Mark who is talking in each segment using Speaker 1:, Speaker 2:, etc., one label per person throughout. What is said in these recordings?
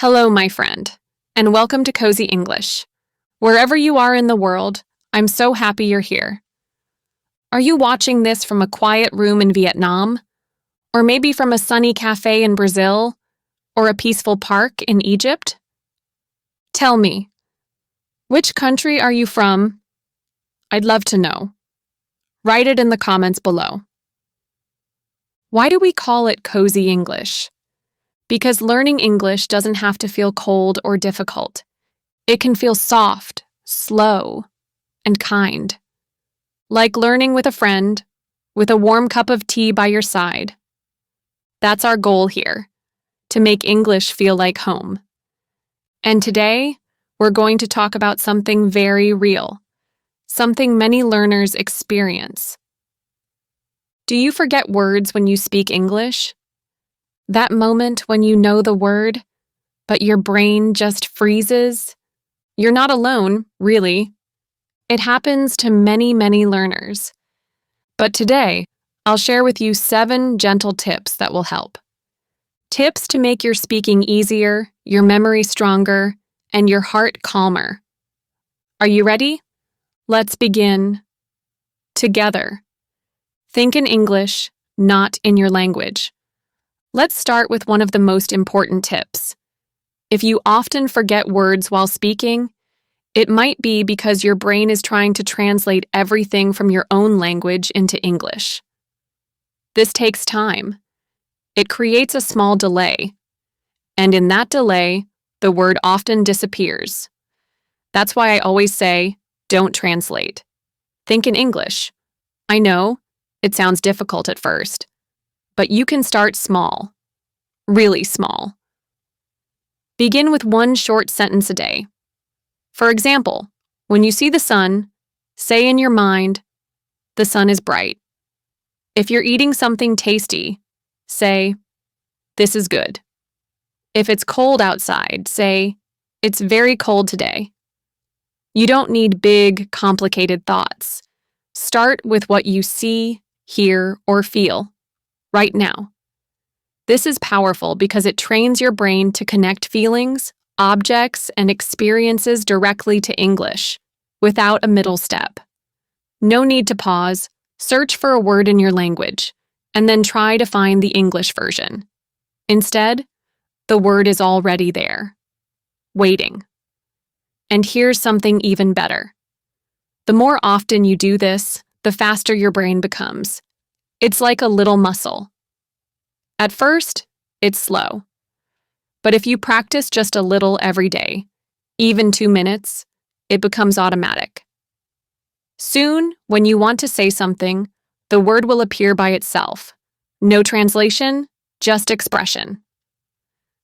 Speaker 1: Hello, my friend, and welcome to Cozy English. Wherever you are in the world, I'm so happy you're here. Are you watching this from a quiet room in Vietnam? Or maybe from a sunny cafe in Brazil? Or a peaceful park in Egypt? Tell me, which country are you from? I'd love to know. Write it in the comments below. Why do we call it Cozy English? Because learning English doesn't have to feel cold or difficult. It can feel soft, slow, and kind. Like learning with a friend, with a warm cup of tea by your side. That's our goal here, to make English feel like home. And today, we're going to talk about something very real, something many learners experience. Do you forget words when you speak English? That moment when you know the word, but your brain just freezes? You're not alone, really. It happens to many, many learners. But today, I'll share with you 7 gentle tips that will help. Tips to make your speaking easier, your memory stronger, and your heart calmer. Are you ready? Let's begin. Together. Think in English, not in your language. Let's start with one of the most important tips. If you often forget words while speaking, it might be because your brain is trying to translate everything from your own language into English. This takes time. It creates a small delay. And in that delay, the word often disappears. That's why I always say, don't translate. Think in English. I know, it sounds difficult at first, but you can start small. Really small. Begin with one short sentence a day. For example, when you see the sun, say in your mind, the sun is bright. If you're eating something tasty, say, this is good. If it's cold outside, say, it's very cold today. You don't need big, complicated thoughts. Start with what you see, hear, or feel, right now. This is powerful because it trains your brain to connect feelings, objects, and experiences directly to English, without a middle step. No need to pause, search for a word in your language, and then try to find the English version. Instead, the word is already there, waiting. And here's something even better. The more often you do this, the faster your brain becomes. It's like a little muscle. At first, it's slow. But if you practice just a little every day, even 2 minutes, it becomes automatic. Soon, when you want to say something, the word will appear by itself. No translation, just expression.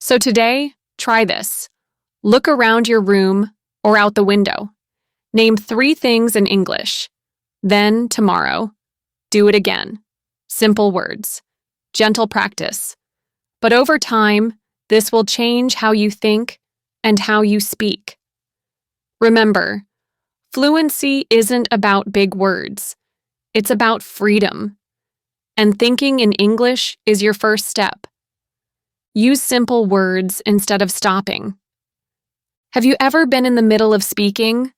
Speaker 1: So today, try this. Look around your room or out the window. Name 3 things in English. Then, tomorrow, do it again. Simple words. Gentle practice. But over time, this will change how you think and how you speak. Remember, fluency isn't about big words. It's about freedom. And thinking in English is your first step. Use simple words instead of stopping. Have you ever been in the middle of speaking,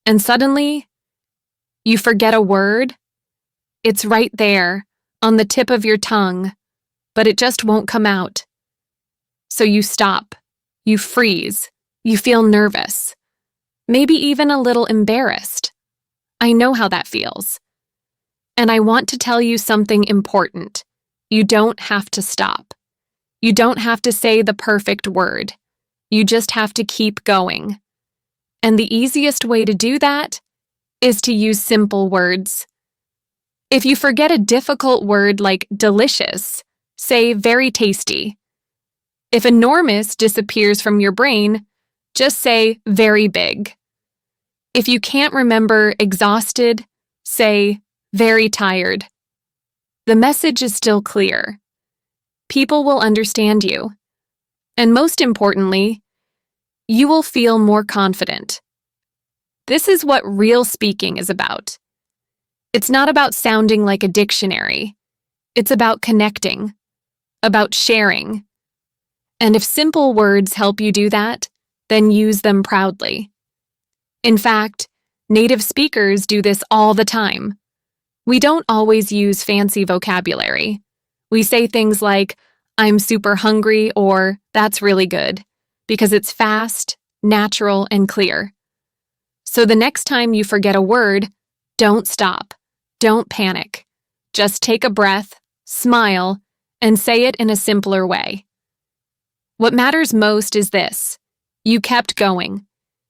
Speaker 1: and suddenly, you forget a word? It's right there, on the tip of your tongue, but it just won't come out. So you stop, you freeze, you feel nervous, maybe even a little embarrassed. I know how that feels. And I want to tell you something important. You don't have to stop. You don't have to say the perfect word. You just have to keep going. And the easiest way to do that is to use simple words. If you forget a difficult word like delicious, say very tasty. If enormous disappears from your brain, just say very big. If you can't remember exhausted, say very tired. The message is still clear. People will understand you. And most importantly, you will feel more confident. This is what real speaking is about. It's not about sounding like a dictionary. It's about connecting, about sharing. And if simple words help you do that, then use them proudly. In fact, native speakers do this all the time. We don't always use fancy vocabulary. We say things like, "I'm super hungry," or "That's really good," because it's fast, natural, and clear. So the next time you forget a word, don't stop. Don't panic. Just take a breath, smile, and say it in a simpler way. What matters most is this: you kept going.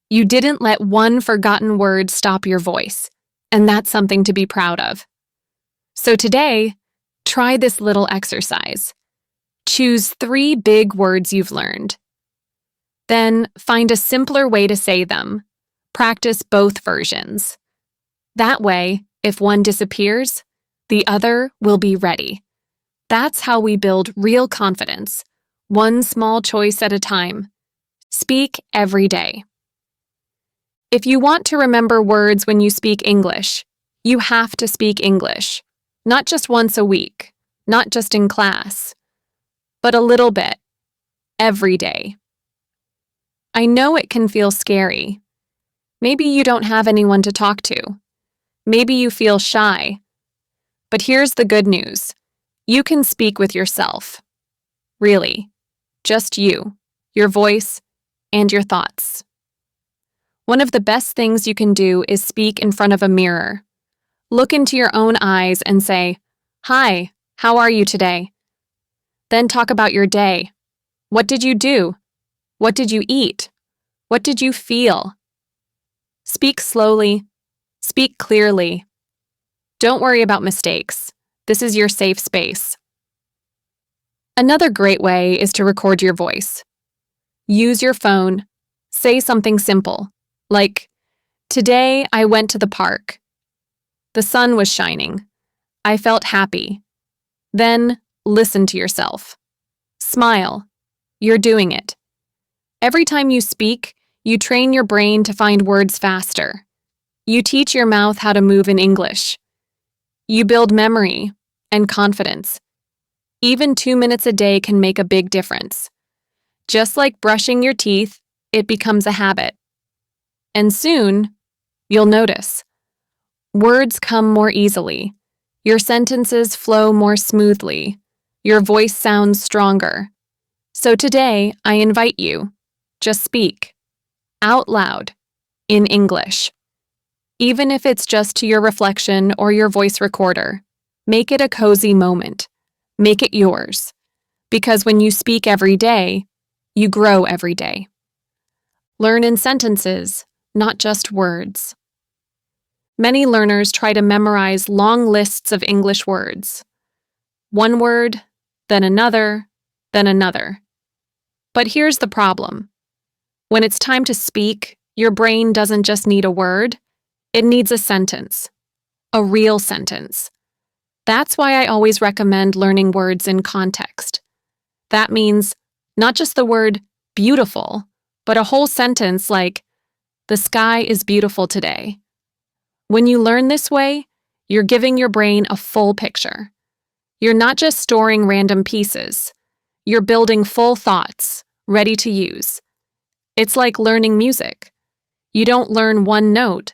Speaker 1: You didn't let one forgotten word stop your voice, and that's something to be proud of. So today, try this little exercise. Choose 3 big words you've learned. Then find a simpler way to say them. Practice both versions. That way, if one disappears, the other will be ready. That's how we build real confidence, one small choice at a time. Speak every day. If you want to remember words when you speak English, you have to speak English. Not just once a week, not just in class, but a little bit, every day. I know it can feel scary. Maybe you don't have anyone to talk to. Maybe you feel shy. But here's the good news. You can speak with yourself. Really. Just you, your voice, and your thoughts. One of the best things you can do is speak in front of a mirror. Look into your own eyes and say, "Hi, how are you today?" Then talk about your day. What did you do? What did you eat? What did you feel? Speak slowly. Speak clearly. Don't worry about mistakes. This is your safe space. Another great way is to record your voice. Use your phone. Say something simple, like, "Today I went to the park. The sun was shining. I felt happy." Then listen to yourself. Smile. You're doing it. Every time you speak, you train your brain to find words faster. You teach your mouth how to move in English. You build memory and confidence. Even 2 minutes a day can make a big difference. Just like brushing your teeth, it becomes a habit. And soon, you'll notice. Words come more easily. Your sentences flow more smoothly. Your voice sounds stronger. So today, I invite you, just speak, out loud, in English. Even if it's just to your reflection or your voice recorder, make it a cozy moment. Make it yours. Because when you speak every day, you grow every day. Learn in sentences, not just words. Many learners try to memorize long lists of English words. One word, then another, then another. But here's the problem. When it's time to speak, your brain doesn't just need a word, it needs a sentence. A real sentence. That's why I always recommend learning words in context. That means not just the word beautiful, but a whole sentence like, "The sky is beautiful today." When you learn this way, you're giving your brain a full picture. You're not just storing random pieces. You're building full thoughts, ready to use. It's like learning music. You don't learn one note.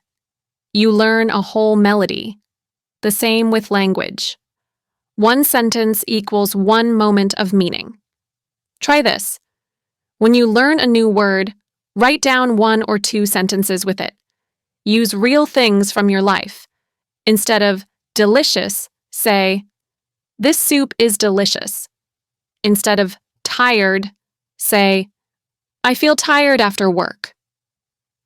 Speaker 1: You learn a whole melody. The same with language. One sentence equals one moment of meaning. Try this. When you learn a new word, write down 1 or 2 sentences with it. Use real things from your life. Instead of delicious, say, "This soup is delicious." Instead of tired, say, "I feel tired after work."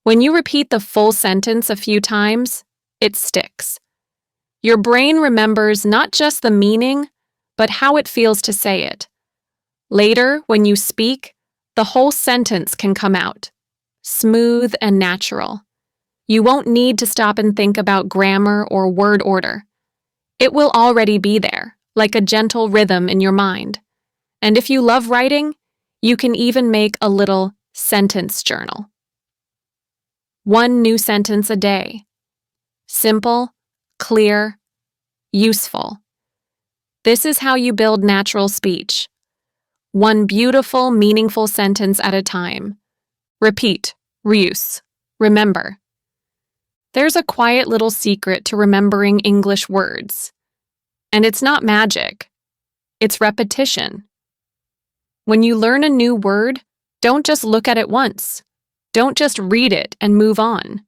Speaker 1: When you repeat the full sentence a few times, it sticks. Your brain remembers not just the meaning, but how it feels to say it. Later, when you speak, the whole sentence can come out, smooth and natural. You won't need to stop and think about grammar or word order. It will already be there, like a gentle rhythm in your mind. And if you love writing, you can even make a little sentence journal. 1 new sentence a day. Simple, clear, useful. This is how you build natural speech. one beautiful, meaningful sentence at a time. Repeat, reuse, remember. There's a quiet little secret to remembering English words. And it's not magic. It's repetition. When you learn a new word, don't just look at it once. Don't just read it and move on.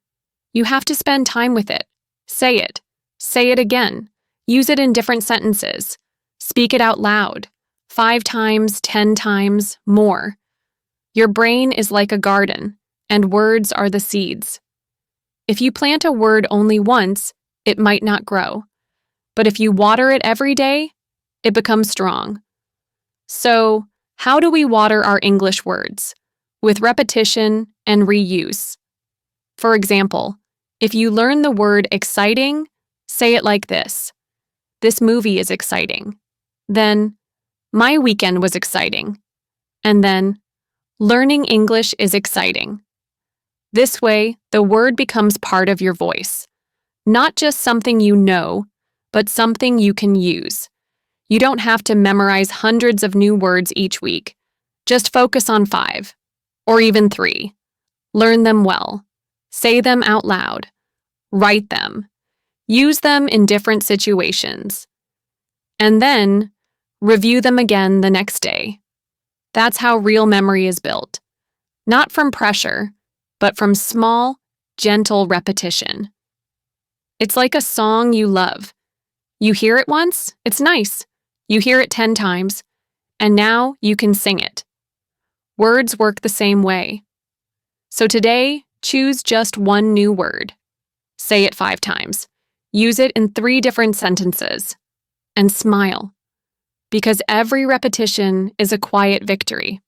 Speaker 1: You have to spend time with it. Say it. Say it again. Use it in different sentences. Speak it out loud. 5 times, 10 times, more. Your brain is like a garden, and words are the seeds. If you plant a word only once, it might not grow. But if you water it every day, it becomes strong. So, how do we water our English words? With repetition and reuse. For example, if you learn the word exciting, say it like this. This movie is exciting. Then, my weekend was exciting. And then, learning English is exciting. This way, the word becomes part of your voice. Not just something you know, but something you can use. You don't have to memorize hundreds of new words each week. Just focus on 5, or even 3. Learn them well. Say them out loud. Write them. Use them in different situations. And then, review them again the next day. That's how real memory is built. Not from pressure, but from small, gentle repetition. It's like a song you love. You hear it once, it's nice. You hear it 10 times, and now you can sing it. Words work the same way. So today, choose just one new word. Say it 5 times. Use it in 3 different sentences. And smile. Because every repetition is a quiet victory.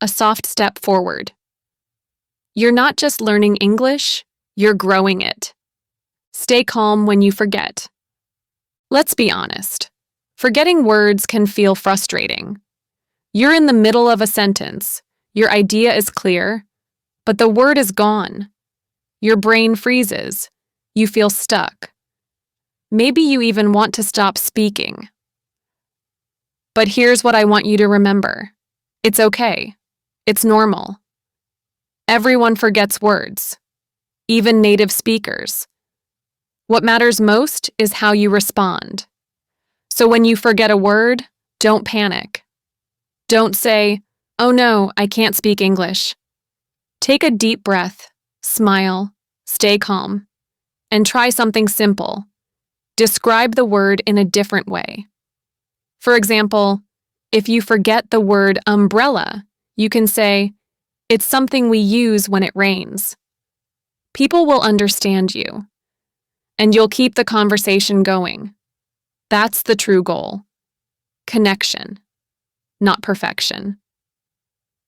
Speaker 1: A soft step forward. You're not just learning English, you're growing it. Stay calm when you forget. Let's be honest. Forgetting words can feel frustrating. You're in the middle of a sentence. Your idea is clear, but the word is gone. Your brain freezes. You feel stuck. Maybe you even want to stop speaking. But here's what I want you to remember. It's okay. It's normal. Everyone forgets words, even native speakers. What matters most is how you respond. So when you forget a word, don't panic. Don't say, "Oh no, I can't speak English." Take a deep breath, smile, stay calm, and try something simple. Describe the word in a different way. For example, if you forget the word umbrella, you can say, "It's something we use when it rains." People will understand you, and you'll keep the conversation going. That's the true goal. Connection, not perfection.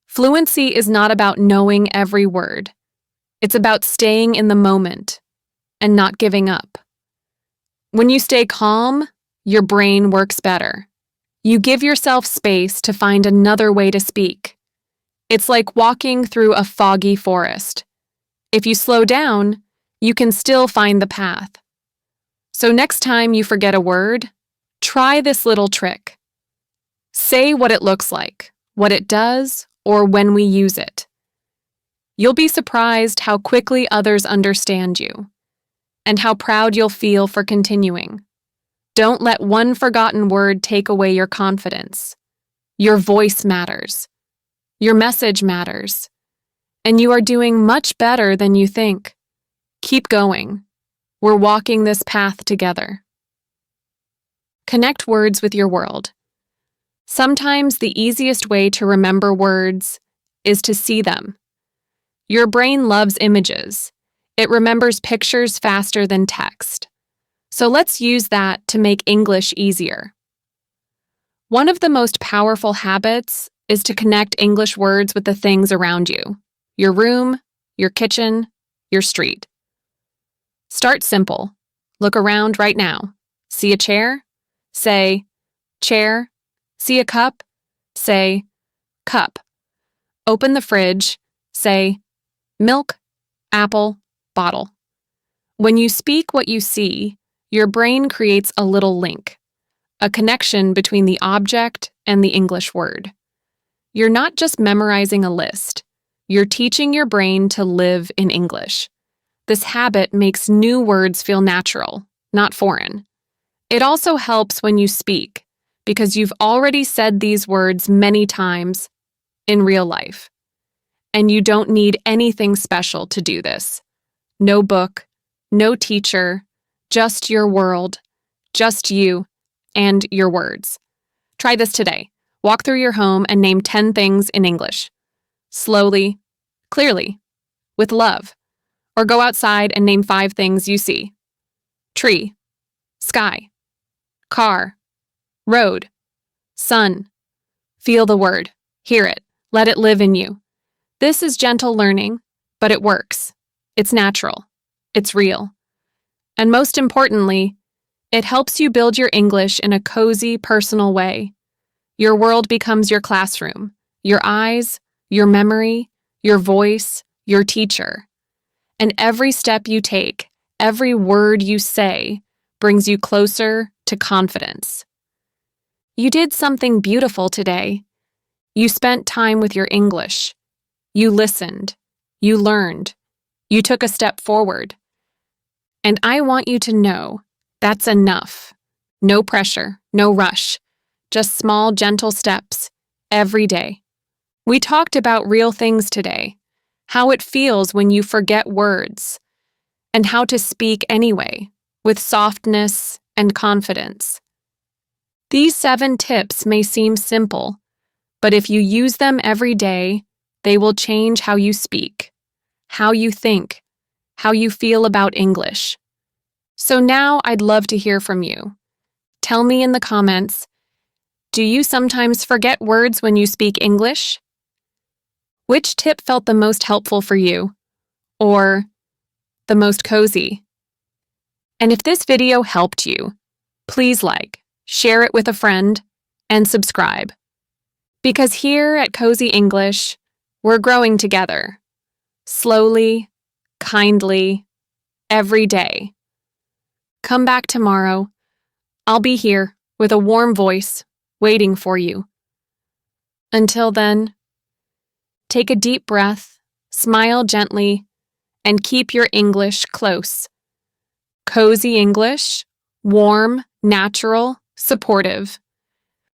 Speaker 1: Fluency is not about knowing every word. It's about staying in the moment and not giving up. When you stay calm, your brain works better. You give yourself space to find another way to speak. It's like walking through a foggy forest. If you slow down, you can still find the path. So next time you forget a word, try this little trick. Say what it looks like, what it does, or when we use it. You'll be surprised how quickly others understand you, and how proud you'll feel for continuing. Don't let one forgotten word take away your confidence. Your voice matters. Your message matters. And you are doing much better than you think. Keep going. We're walking this path together. Connect words with your world. Sometimes the easiest way to remember words is to see them. Your brain loves images. It remembers pictures faster than text. So let's use that to make English easier. One of the most powerful habits is to connect English words with the things around you. Your room, your kitchen, your street. Start simple. Look around right now. See a chair? Say, chair. See a cup? Say, cup. Open the fridge. Say, milk, apple, bottle. When you speak what you see, your brain creates a little link, a connection between the object and the English word. You're not just memorizing a list. You're teaching your brain to live in English. This habit makes new words feel natural, not foreign. It also helps when you speak, because you've already said these words many times in real life. And you don't need anything special to do this. No book, no teacher, just your world, just you, and your words. Try this today. Walk through your home and name 10 things in English. Slowly, clearly, with love. Or go outside and name 5 things you see. Tree, sky, car, road, sun. Feel the word. Hear it. Let it live in you. This is gentle learning, but it works. It's natural. It's real. And most importantly, it helps you build your English in a cozy, personal way. Your world becomes your classroom, your eyes, your memory, your voice, your teacher. And every step you take, every word you say, brings you closer to confidence. You did something beautiful today. You spent time with your English. You listened. You learned. You took a step forward. And I want you to know that's enough. No pressure, no rush. Just small, gentle steps, every day. We talked about real things today, how it feels when you forget words, and how to speak anyway, with softness and confidence. These 7 tips may seem simple, but if you use them every day, they will change how you speak, how you think, how you feel about English. So now I'd love to hear from you. Tell me in the comments, do you sometimes forget words when you speak English? Which tip felt the most helpful for you? Or the most cozy? And if this video helped you, please like, share it with a friend, and subscribe. Because here at Cozy English, we're growing together. Slowly, kindly, every day. Come back tomorrow. I'll be here with a warm voice, waiting for you. Until then, take a deep breath, smile gently, and keep your English close. Cozy English, warm, natural, supportive.